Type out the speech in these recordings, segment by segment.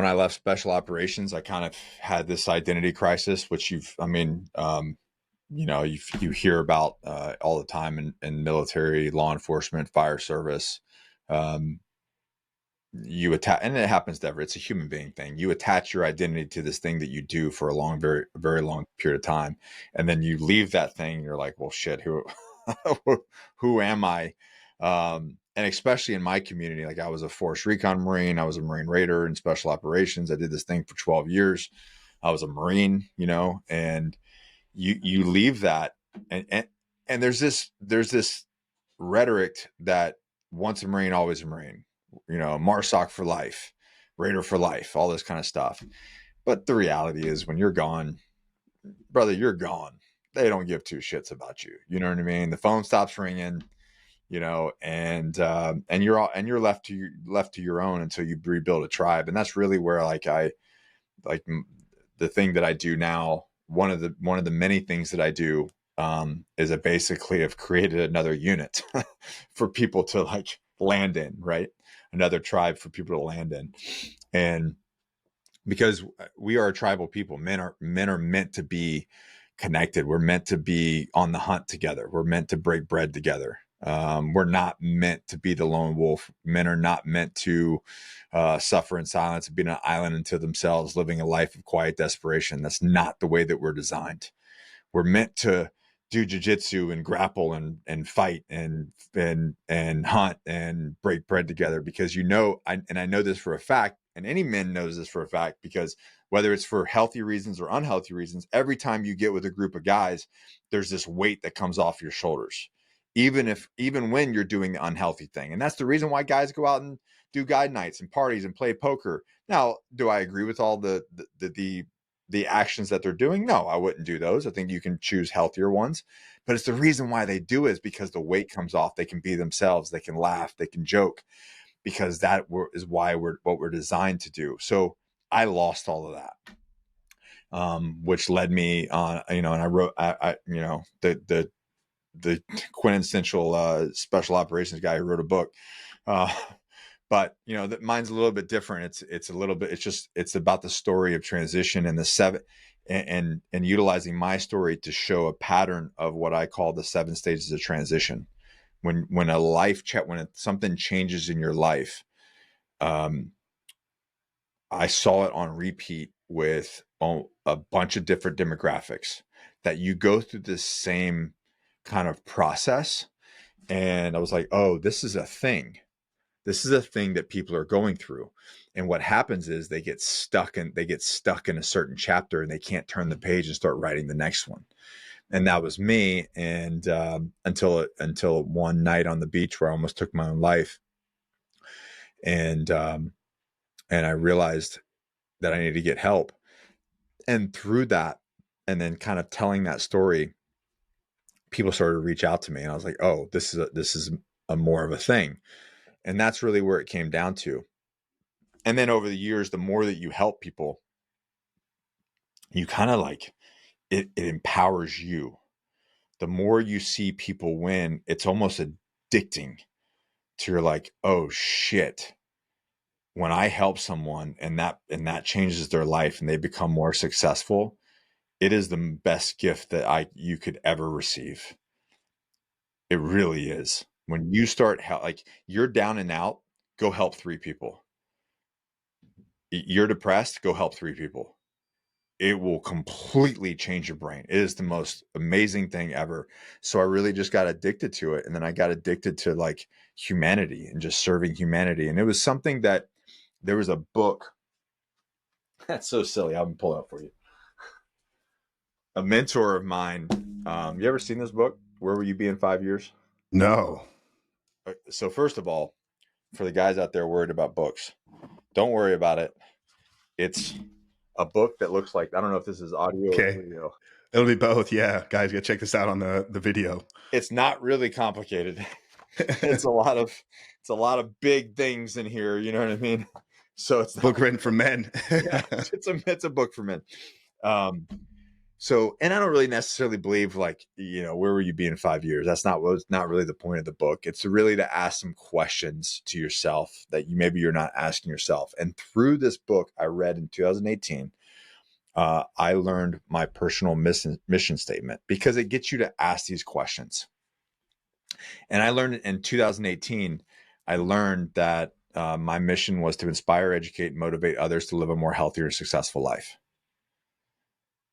when I left special operations, I kind of had this identity crisis, which you hear about all the time in military, law enforcement, fire service. Um, you attach, and it happens to it's a human being thing. You attach your identity to this thing that you do for a long, very, very long period of time. And then you leave that thing and you're like, well, shit, who am I? And especially in my community, like I was a Force Recon Marine, I was a Marine Raider in special operations. I did this thing for 12 years. I was a Marine, and you leave that and there's this rhetoric that once a Marine, always a Marine, MARSOC for life, Raider for life, all this kind of stuff. But the reality is when you're gone, brother, you're gone. They don't give two shits about you. You know what I mean? The phone stops ringing, and you're left to your own until you rebuild a tribe. And that's really where the thing that I do now. One of the many things that I do is I basically have created another unit for people to like land in, right? Another tribe for people to land in. And because we are a tribal people, men are meant to be connected. We're meant to be on the hunt together. We're meant to break bread together. We're not meant to be the lone wolf. Men are not meant to suffer in silence and be on an island unto themselves, living a life of quiet desperation. That's not the way that we're designed. We're meant to do jujitsu and grapple and fight and hunt and break bread together, because I know this for a fact, and any man knows this for a fact, because whether it's for healthy reasons or unhealthy reasons, every time you get with a group of guys, there's this weight that comes off your shoulders, even when you're doing the unhealthy thing. And that's the reason why guys go out and do guide nights and parties and play poker. Now, do I agree with all the actions that they're doing? No, I wouldn't do those. I think you can choose healthier ones, but it's the reason why they do it is because the weight comes off. They can be themselves. They can laugh. They can joke, because that is why what we're designed to do. So I lost all of that, which led me on, and I wrote, the quintessential special operations guy who wrote a book. But that mine's a little bit different. It's about the story of transition and the seven and utilizing my story to show a pattern of what I call the 7 stages of transition. When something changes in your life, I saw it on repeat with a bunch of different demographics, that you go through this same kind of process. And I was like, oh, this is a thing. This is a thing that people are going through. And what happens is they get stuck in a certain chapter and they can't turn the page and start writing the next one. And that was me. And until one night on the beach where I almost took my own life. And I realized that I needed to get help. And through that, and then kind of telling that story, people started to reach out to me, and I was like, oh, this is a more of a thing. And that's really where it came down to. And then over the years, the more that you help people, you kind of like it empowers you. The more you see people win, it's almost addicting to, you're like, oh shit, when I help someone and that changes their life and they become more successful, it is the best gift that you could ever receive. It really is. When you start like you're down and out, go help 3 people. You're depressed, go help 3 people. It will completely change your brain. It is the most amazing thing ever. So I really just got addicted to it. And then I got addicted to like humanity and just serving humanity. And it was something that there was a book. That's so silly. I'm gonna pull it up for you. A mentor of mine. You ever seen this book? Where Will You Be in 5 years? No. So first of all, for the guys out there worried about books, don't worry about it. It's a book that looks like, I don't know if this is audio or video. It'll be both. Yeah. Guys, go check this out on the video. It's not really complicated. It's a lot of big things in here. You know what I mean? So it's book written for men. Yeah, it's a book for men. So, and I don't really necessarily believe like, where will you be in 5 years? That's not really the point of the book. It's really to ask some questions to yourself that maybe you're not asking yourself. And through this book I read in 2018, I learned my personal mission statement, because it gets you to ask these questions. And I learned in 2018, I learned that my mission was to inspire, educate, and motivate others to live a more healthier and successful life.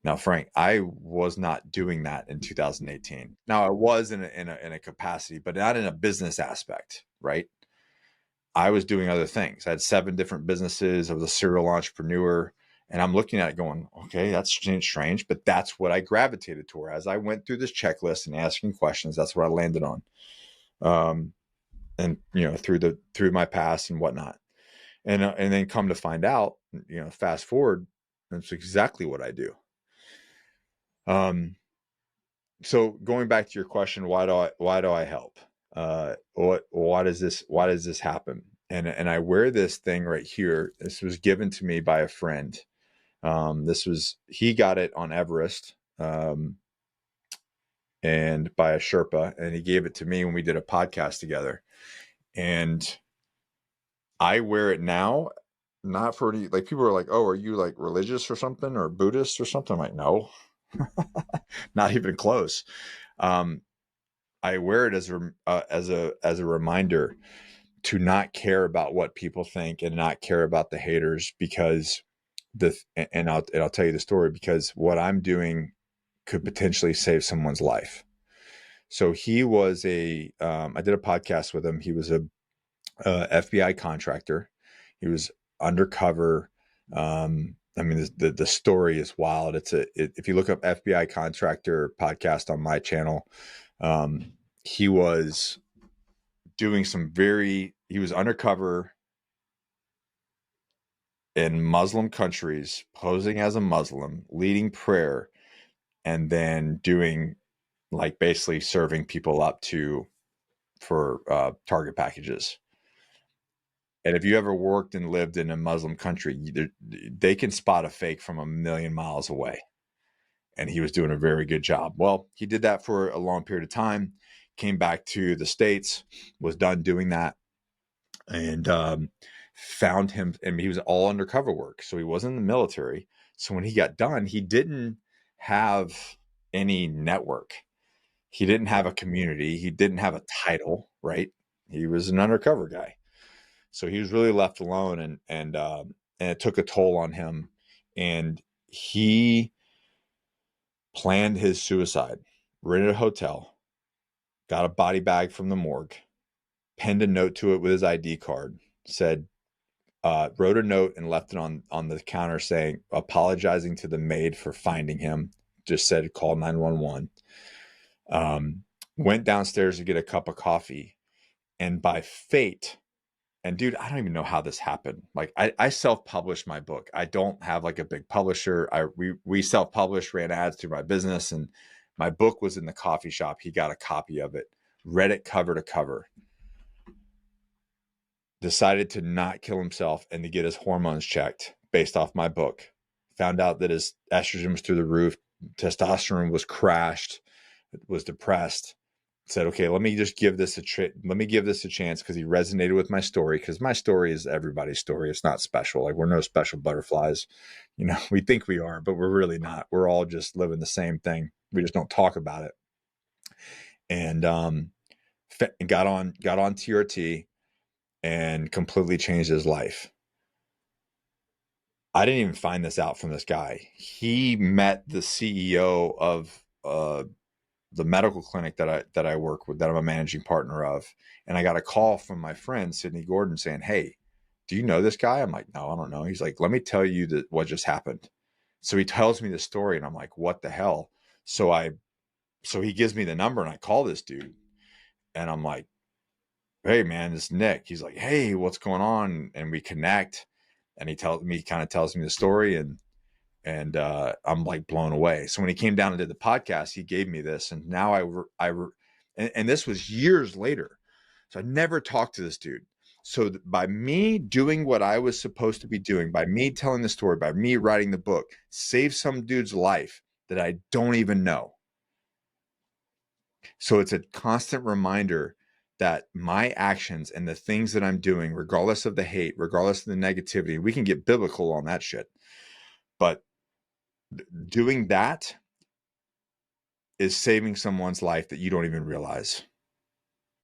Now, Frank, I was not doing that in 2018. Now, I was in a capacity, but not in a business aspect, right? I was doing other things. I had 7 different businesses. I was a serial entrepreneur, and I'm looking at it going, okay, that's strange, but that's what I gravitated toward. As I went through this checklist and asking questions, that's what I landed on. And through my past and whatnot, and then come to find out, fast forward, that's exactly what I do. So going back to your question, why do I help? Why does this happen? And I wear this thing right here. This was given to me by a friend. He got it on Everest, and by a Sherpa, and he gave it to me when we did a podcast together. And I wear it now, not for any, like, people are like, oh, are you like religious or something, or Buddhist or something? I'm like, no, not even close. I wear it as a reminder to not care about what people think and not care about the haters, because I'll tell you the story, because what I'm doing could potentially save someone's life. So he was I did a podcast with him. He was a FBI contractor. He was undercover. I mean, the story is wild. If you look up FBI contractor podcast on my channel, he was doing he was undercover in Muslim countries, posing as a Muslim, leading prayer, and then doing, like, basically serving people up for target packages. And if you ever worked and lived in a Muslim country, they can spot a fake from a million miles away. And he was doing a very good job. Well, he did that for a long period of time, came back to the States, was done doing that, and found him. And he was all undercover work, so he wasn't in the military. So when he got done, he didn't have any network. He didn't have a community. He didn't have a title, right? He was an undercover guy. So he was really left alone, and it took a toll on him. And he planned his suicide, rented a hotel, got a body bag from the morgue, penned a note to it with his ID card, wrote a note and left it on the counter saying, apologizing to the maid for finding him, just said, call 911. Went downstairs to get a cup of coffee, and by fate, and dude, I don't even know how this happened. Like, I self-published my book. I don't have like a big publisher. We self-published, ran ads through my business, and my book was in the coffee shop. He got a copy of it, read it cover to cover, decided to not kill himself and to get his hormones checked based off my book. Found out that his estrogen was through the roof, testosterone was crashed, was depressed. Said, okay, let me give this a chance, because he resonated with my story, because my story is everybody's story. It's not special. Like, we're no special butterflies. We think we are, but we're really not. We're all just living the same thing. We just don't talk about it. And got on TRT and completely changed his life. I didn't even find this out from this guy. He met the CEO of the medical clinic that I work with, that I'm a managing partner of. And I got a call from my friend, Sydney Gordon, saying, hey, do you know this guy? I'm like, no, I don't know. He's like, let me tell you what just happened. So he tells me the story, and I'm like, what the hell? So he gives me the number, and I call this dude, and I'm like, hey man, it's Nick. He's like, hey, what's going on? And we connect, and he tells me the story, and I'm like blown away. So when he came down and did the podcast, he gave me this, and now and this was years later. So I never talked to this dude. So by me doing what I was supposed to be doing, by me telling the story, by me writing the book, saved some dude's life. that I don't even know. So it's a constant reminder that my actions and the things that I'm doing, regardless of the hate, regardless of the negativity, we can get biblical on that shit. But doing that is saving someone's life that you don't even realize.